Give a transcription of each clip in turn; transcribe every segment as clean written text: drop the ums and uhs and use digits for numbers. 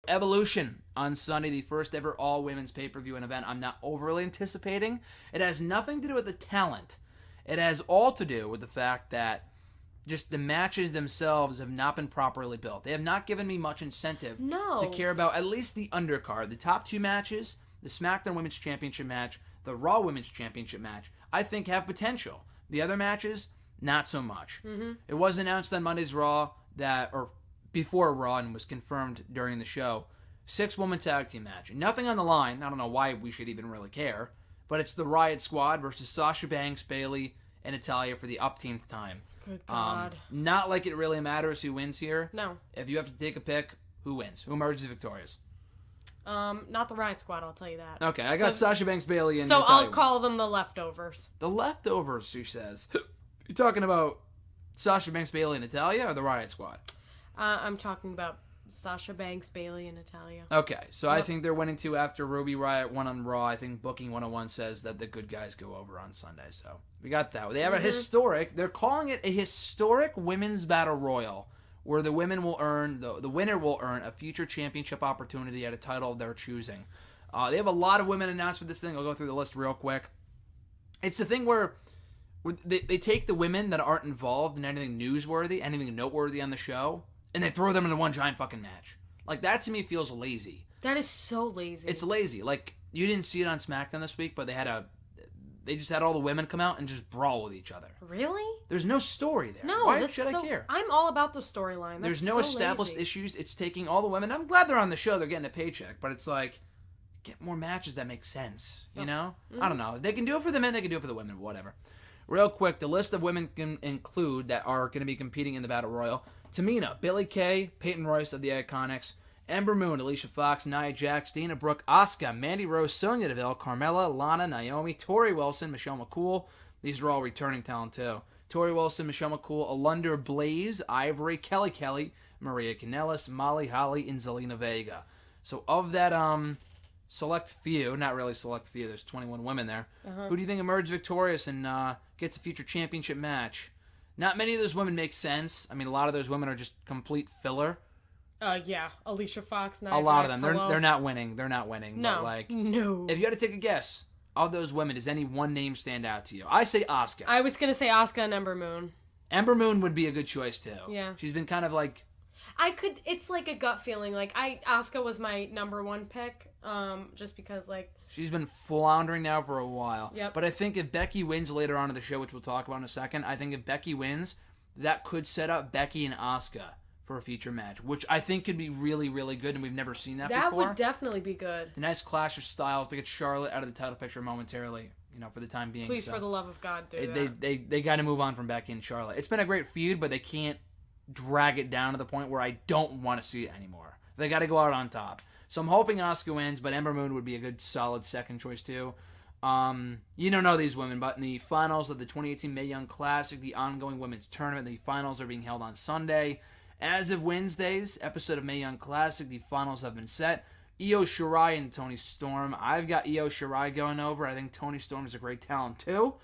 Evolution on Sunday, the first ever all-women's pay-per-view and event I'm not overly anticipating. It has nothing to do with the talent. It has all to do with the fact that just the matches themselves have not been properly built. They have not given me much incentive to care about at least the undercard. The top two matches, the SmackDown Women's Championship match, the Raw Women's Championship match, I think have potential. The other matches, not so much. Mm-hmm. It was announced on Monday's Raw or before Raw and was confirmed during the show, 6-woman tag team match. Nothing on the line. I don't know why we should even really care, but it's the Riot Squad versus Sasha Banks, Bayley, and Natalya for the upteenth time. Good God. Not like it really matters who wins here. No. If you have to take a pick, who wins? Who emerges victorious? Not the Riot Squad, I'll tell you that. Okay, I got Sasha Banks, Bayley, and So Natalya. I'll call them the leftovers. The leftovers, she says. You talking about Sasha Banks, Bayley, and Natalya, or the Riot Squad? I'm talking about Sasha Banks, Bayley, and Natalya. Okay, so I think they're winning too after Ruby Riott won on Raw. I think Booking 101 says that the good guys go over on Sunday, so we got that. They have a historic, they're calling it a historic women's battle royal, where the women will earn, the winner will earn a future championship opportunity at a title of their choosing. They have a lot of women announced for this thing. I'll go through the list real quick. It's the thing where they take the women that aren't involved in anything newsworthy, anything noteworthy on the show, and they throw them into one giant fucking match. Like, that to me feels lazy. That is so lazy. It's lazy. Like, you didn't see it on SmackDown this week, but they just had all the women come out and just brawl with each other. Really? There's no story there. No, why should I care? I'm all about the storyline. There's no established issues. It's taking all the women. I'm glad they're on the show. They're getting a paycheck, but it's like, get more matches that make sense. You know? Mm-hmm. I don't know. They can do it for the men. They can do it for the women. Whatever. Real quick, the list of women can include that are going to be competing in the Battle Royal: Tamina, Billie Kay, Peyton Royce of the Iconics, Ember Moon, Alicia Fox, Nia Jax, Dana Brooke, Asuka, Mandy Rose, Sonya Deville, Carmella, Lana, Naomi, Tori Wilson, Michelle McCool. These are all returning talent too. Tori Wilson, Michelle McCool, Alundra Blaze, Ivory, Kelly, Maria Kanellis, Molly Holly, and Zelina Vega. So of that select few, not really select few, there's 21 women there. Who do you think emerges victorious and gets a future championship match? Not many of those women make sense. I mean, a lot of those women are just complete filler. Yeah, Alicia Fox, Nia a lot Jax, of them. They're not winning. They're not winning. No, but like, no. If you had to take a guess, of those women, does any one name stand out to you? I say Asuka. I was gonna say Asuka and Ember Moon. Ember Moon would be a good choice too. Yeah, she's been kind of like. It's like a gut feeling. Like Asuka was my number one pick, just because like she's been floundering now for a while. Yep. But I think if Becky wins later on in the show, which we'll talk about in a second, I think if Becky wins, that could set up Becky and Asuka for a future match, which I think could be really, really good, and we've never seen that before. That would definitely be good. The nice clash of styles to get Charlotte out of the title picture momentarily, for the time being. Please, for the love of God, do that. They got to move on from Becky and Charlotte. It's been a great feud, but they can't drag it down to the point where I don't want to see it anymore. They got to go out on top. So I'm hoping Asuka wins, but Ember Moon would be a good, solid second choice too. You don't know these women, but in the finals of the 2018 Mae Young Classic, the ongoing women's tournament, the finals are being held on Sunday. As of Wednesday's episode of Mae Young Classic, the finals have been set. Io Shirai and Toni Storm. I've got Io Shirai going over. I think Toni Storm is a great talent too.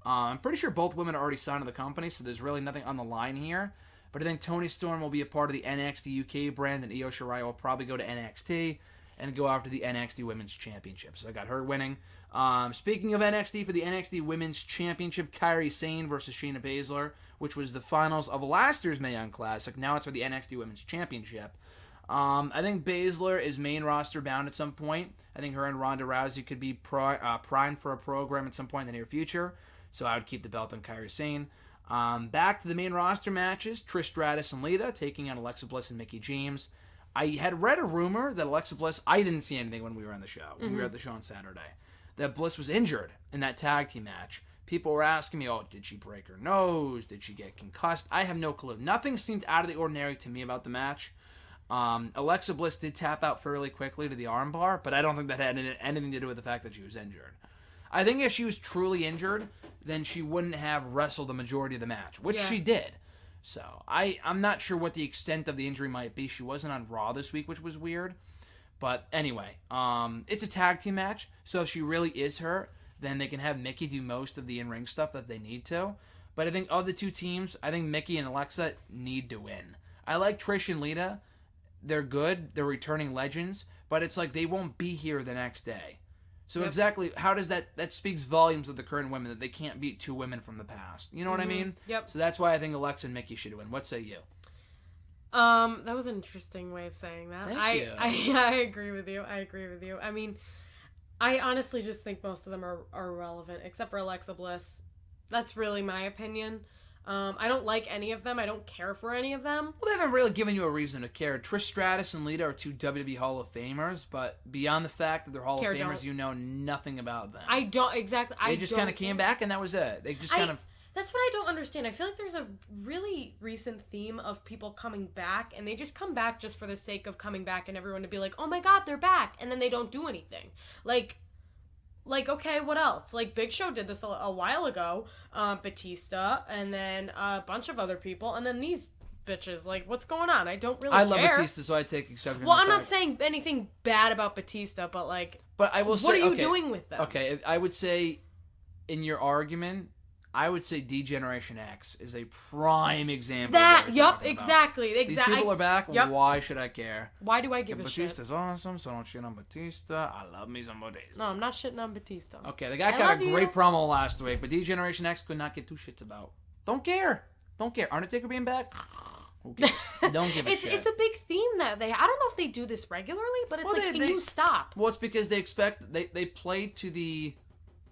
I'm pretty sure both women are already signed to the company, so there's really nothing on the line here. But I think Toni Storm will be a part of the NXT UK brand, and Io Shirai will probably go to NXT and go after the NXT Women's Championship. So I got her winning. Speaking of NXT, for the NXT Women's Championship, Kairi Sane versus Shayna Baszler, which was the finals of last year's Mae Young Classic. Now it's for the NXT Women's Championship. I think Baszler is main roster bound at some point. I think her and Ronda Rousey could be primed for a program at some point in the near future. So I would keep the belt on Kairi Sane. Back to the main roster matches. Trish Stratus and Lita taking on Alexa Bliss and Mickie James. I had read a rumor that Alexa Bliss, I didn't see anything when we were on the show, when we were at the show on Saturday, that Bliss was injured in that tag team match. People were asking me, did she break her nose? Did she get concussed? I have no clue. Nothing seemed out of the ordinary to me about the match. Alexa Bliss did tap out fairly quickly to the armbar, but I don't think that had anything to do with the fact that she was injured. I think if she was truly injured, then she wouldn't have wrestled the majority of the match, which she did. So, I'm not sure what the extent of the injury might be. She wasn't on Raw this week, which was weird. But anyway, it's a tag team match, so if she really is hurt, then they can have Mickie do most of the in-ring stuff that they need to. But I think of the two teams, I think Mickie and Alexa need to win. I like Trish and Lita they're good. They're returning legends, but it's like they won't be here the next day. So Yep. exactly, how does that speaks volumes of the current women that they can't beat 2 women from the past. You know what I mean? Yep. So that's why I think Alexa and Mickey should win. What say you? That was an interesting way of saying that. Thank you. I agree with you. I mean, I honestly just think most of them are irrelevant, except for Alexa Bliss. That's really my opinion. I don't like any of them. I don't care for any of them. Well, they haven't really given you a reason to care. Trish Stratus and Lita are 2 WWE Hall of Famers, but beyond the fact that they're Hall of Famers, you know nothing about them. I don't, exactly. They just kind of came back, and that was it. They just kind of... That's what I don't understand. I feel like there's a really recent theme of people coming back, and they just come back just for the sake of coming back and everyone to be like, oh my god, they're back, and then they don't do anything. Like, okay, what else? Like, Big Show did this a while ago, Batista, and then a bunch of other people, and then these bitches. Like, what's going on? I don't really care. I love Batista, so I take exception. Well, I'm not saying anything bad about Batista, but like, but I will say, what are you doing with them? Okay, I would say, in your argument, I would say D-Generation X is a prime example. That, yep, exactly. These people are back. Yep. Why should I care? Why do I give a Batista's awesome, so don't shit on Batista. I love me some Batista. No, I'm not shitting on Batista. Okay, the guy got a great promo last week, but D-Generation X could not give 2 shits about. Don't care. Undertaker being back? Who cares? Don't give a shit. It's a big theme that I don't know if they do this regularly, but it's can you stop? Well, it's because they play to the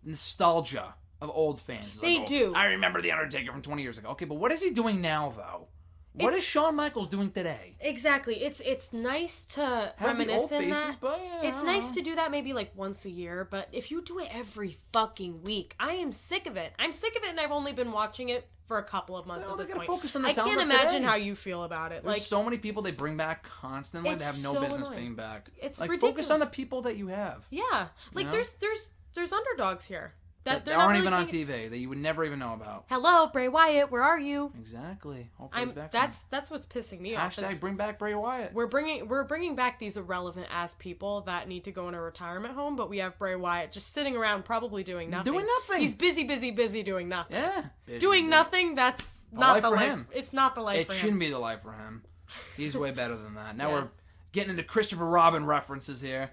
nostalgia of old fans. They do. I remember The Undertaker from 20 years ago. Okay, but what is he doing now, though? What is Shawn Michaels doing today? Exactly. It's nice to reminisce in that. But, yeah, it's nice to do that maybe like once a year, but if you do it every fucking week, I am sick of it. I'm sick of it, and I've only been watching it for a couple of months at this point. Focus on the I can't imagine how you feel about it. There's so many people they bring back constantly that have no business being back. It's like, ridiculous. Focus on the people that you have. Yeah. Like, there's underdogs here. That aren't even on TV, that you would never even know about. Hello, Bray Wyatt, where are you? Exactly. Hopefully he's back that's what's pissing me off. Hashtag bring back Bray Wyatt. We're bringing back these irrelevant ass people that need to go in a retirement home, but we have Bray Wyatt just sitting around probably doing nothing. He's busy doing nothing. Yeah. Doing nothing, that's not the life. Him. It's not the life for him. It shouldn't be the life for him. He's way better than that. Now we're getting into Christopher Robin references here.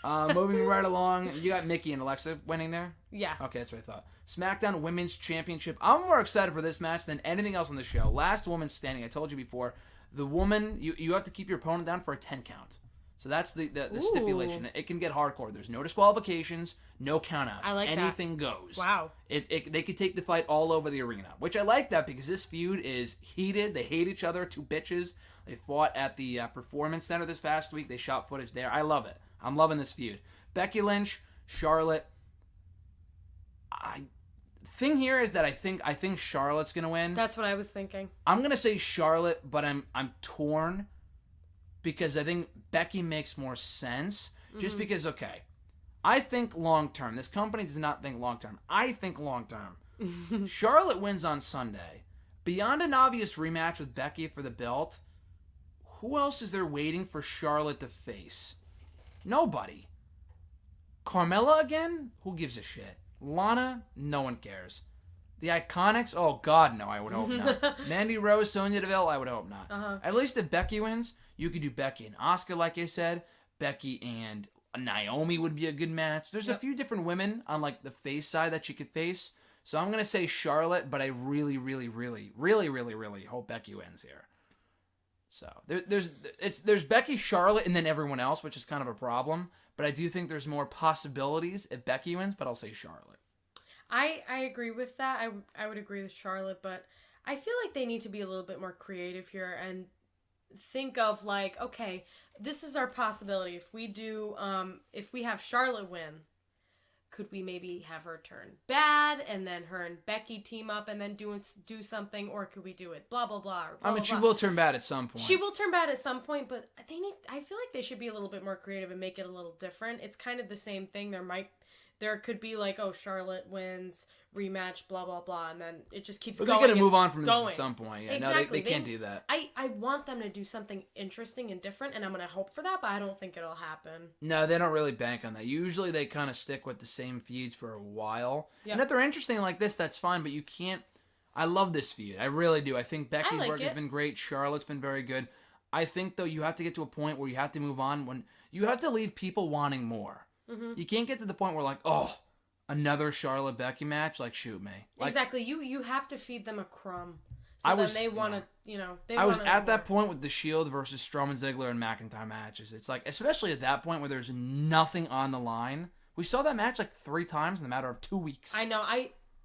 Moving right along, you got Mickey and Alexa winning there? Yeah. Okay, that's what I thought. SmackDown Women's Championship. I'm more excited for this match than anything else on the show. Last woman standing. I told you before. The woman, you have to keep your opponent down for a 10 count. So that's the stipulation. It can get hardcore. There's no disqualifications, no countouts. I like Anything goes. Wow. They could take the fight all over the arena, which I like that because this feud is heated. They hate each other, 2 bitches. They fought at the Performance Center this past week. They shot footage there. I love it. I'm loving this feud. Becky Lynch, Charlotte. Thing here is that I think Charlotte's gonna win. That's what I was thinking. I'm gonna say Charlotte, but I'm torn because I think Becky makes more sense. Just because, okay, I think long term. This company does not think long term. I think long term. Charlotte wins on Sunday. Beyond an obvious rematch with Becky for the belt, who else is there waiting for Charlotte to face? Nobody. Carmella again? Who gives a shit? Lana? No one cares. The Iconics? Oh, God, no, I would hope not. Mandy Rose, Sonya Deville? I would hope not. At least if Becky wins, you could do Becky and Asuka, like I said. Becky and Naomi would be a good match. There's a few different women on like the face side that she could face. So I'm going to say Charlotte, but I really, really, really, really, really, really hope Becky wins here. So there's Becky, Charlotte, and then everyone else, which is kind of a problem. But I do think there's more possibilities if Becky wins, but I'll say Charlotte. I agree with that. I would agree with Charlotte, but I feel like they need to be a little bit more creative here and think of like, okay, this is our possibility. If we do, if we have Charlotte win, could we maybe have her turn bad and then her and Becky team up and then do something, or could we do it blah blah blah? Or blah, she will turn bad at some point. She will turn bad at some point, but I feel like they should be a little bit more creative and make it a little different. It's kind of the same thing. There could be like, oh, Charlotte wins, rematch, blah, blah, blah, and then it just keeps going. They got to move on from this at some point. Yeah, exactly. No, they can't do that. I want them to do something interesting and different, and I'm going to hope for that, but I don't think it'll happen. No, they don't really bank on that. Usually they kind of stick with the same feuds for a while. Yep. And if they're interesting like this, that's fine, but you can't... I love this feud. I really do. I think Becky's work has been great. Charlotte's been very good. I think, though, you have to get to a point where you have to move on. When you have to leave people wanting more. Mm-hmm. You can't get to the point where, like, oh, another Charlotte Becky match? Like, shoot me. Like, exactly. You have to feed them a crumb. So then they want to, I was at that point with the Shield versus Strowman, Ziggler, and McIntyre matches. It's like, especially at that point where there's nothing on the line. We saw that match like 3 times in the matter of 2 weeks. I know.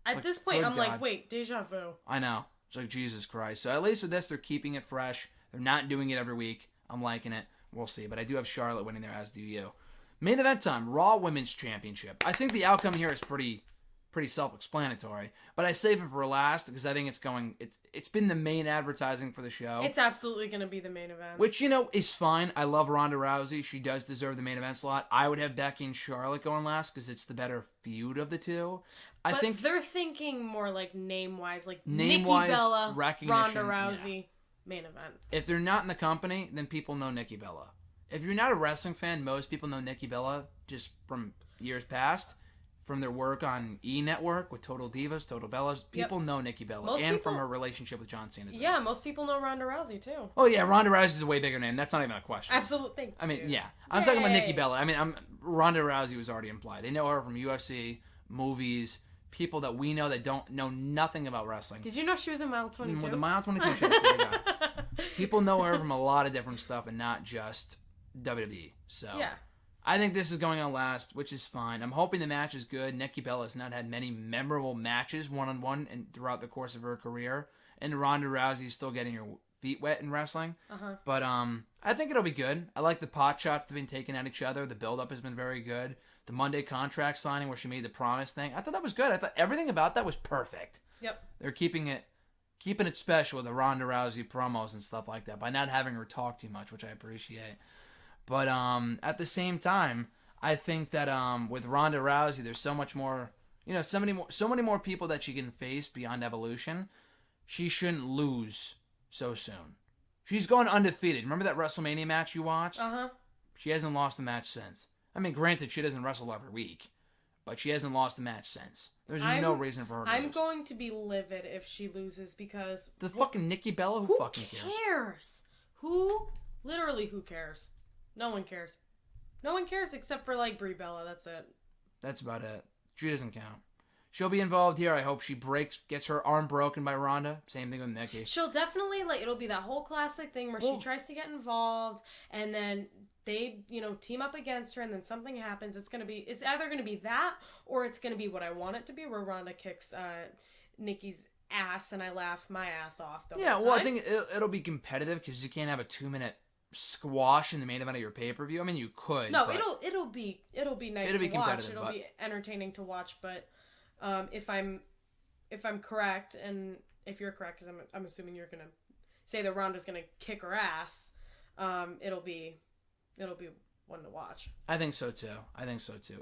At this point, I'm like, wait, deja vu. I know. It's like, Jesus Christ. So at least with this, they're keeping it fresh. They're not doing it every week. I'm liking it. We'll see. But I do have Charlotte winning there, as do you. Main event time, Raw Women's Championship. I think the outcome here is pretty self-explanatory, but I save it for last because I think it's been the main advertising for the show. It's absolutely going to be the main event. Which, is fine. I love Ronda Rousey. She does deserve the main event slot. I would have Becky and Charlotte going last because it's the better feud of the two. I think they're thinking more like name-wise, like name-wise, Nikki Bella, recognition, Ronda Rousey, main event. If they're not in the company, then people know Nikki Bella. If you're not a wrestling fan, most people know Nikki Bella just from years past. From their work on E! Network with Total Divas, Total Bellas. People know Nikki Bella. From her relationship with John Cena. Yeah, most people know Ronda Rousey, too. Oh, yeah, Ronda Rousey's a way bigger name. That's not even a question. Absolutely. I mean, yeah. I'm talking about Nikki Bella. I mean, Ronda Rousey was already implied. They know her from UFC, movies, people that we know that don't know nothing about wrestling. Did you know she was in Mile 22? With the Mile 22 show. People know her from a lot of different stuff and not just WWE. So yeah. I think this is going on last, which is fine. I'm hoping the match is good. Nikki Bella has not had many memorable matches one-on-one and throughout the course of her career. And Ronda Rousey is still getting her feet wet in wrestling. Uh-huh. But I think it'll be good. I like the pot shots they've been taking at each other. The build-up has been very good. The Monday contract signing where she made the promise thing, I thought that was good. I thought everything about that was perfect. Yep. They're keeping it special with the Ronda Rousey promos and stuff like that by not having her talk too much, which I appreciate. But at the same time, I think that with Ronda Rousey, there's so much more, so many more people that she can face beyond Evolution. She shouldn't lose so soon. She's going undefeated. Remember that WrestleMania match you watched? Uh-huh. She hasn't lost a match since. I mean, granted, she doesn't wrestle every week, but she hasn't lost a match since. There's no reason for her to lose. I'm going to be livid if she loses because... The fucking Nikki Bella? Who fucking cares? Literally, who cares? No one cares. No one cares except for, Brie Bella. That's it. That's about it. She doesn't count. She'll be involved here. I hope she gets her arm broken by Ronda. Same thing with Nikki. She'll definitely, it'll be that whole classic thing where she tries to get involved, and then they, team up against her, and then something happens. It's either going to be that, or it's going to be what I want it to be, where Ronda kicks Nikki's ass, and I laugh my ass off the whole time. I think it'll be competitive, because you can't have a 2-minute squash in the main event of your pay-per-view. I mean, you could. No, it'll be nice to watch. It'll be entertaining to watch. But if I'm correct, and if you're correct, because I'm assuming you're gonna say that Ronda's gonna kick her ass, it'll be one to watch. I think so too.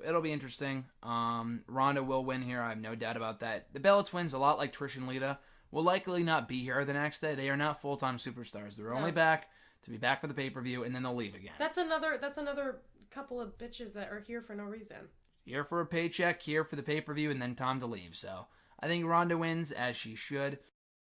It'll be interesting. Ronda will win here. I have no doubt about that. The Bella Twins, a lot like Trish and Lita, will likely not be here the next day. They are not full-time superstars. They're only back to be back for the pay-per-view, and then they'll leave again. That's another couple of bitches that are here for no reason. Here for a paycheck, here for the pay-per-view, and then time to leave. So I think Ronda wins, as she should.